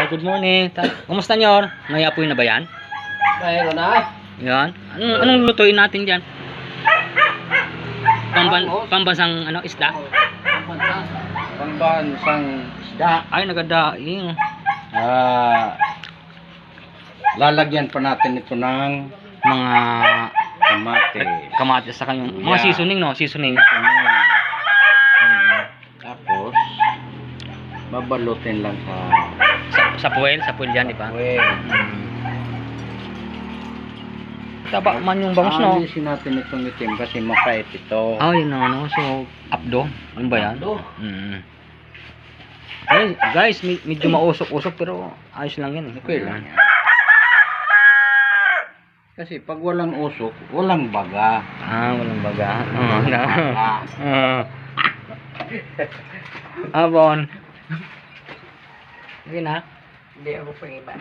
good morning. Kumusta nyor? May apoy na ba yan? Mayroon na. Yan. Anong lutuin natin diyan? Pambasang ano, isda? Pambansang isda. Ay, nagadaing. Lalagyan pa natin ito ng Mga kamate. kamatis sa kanyang mga Yeah. seasoning, no? Seasoning. Tapos, babalutin lang Sa puwel yan, di ba? well, Taba man yung bangus, no? alisin natin itong itim kasi mapait ito. Ah, yun na, ano. So, apdo. Ano ba yan? Apdo. Guys, medyo mausok-usok pero ayos lang yan. Okay lang yan. Kasi pag walang usok, walang baga. Ah, walang baga. Ah. Abon. Sige na. Hindi ako pang iba.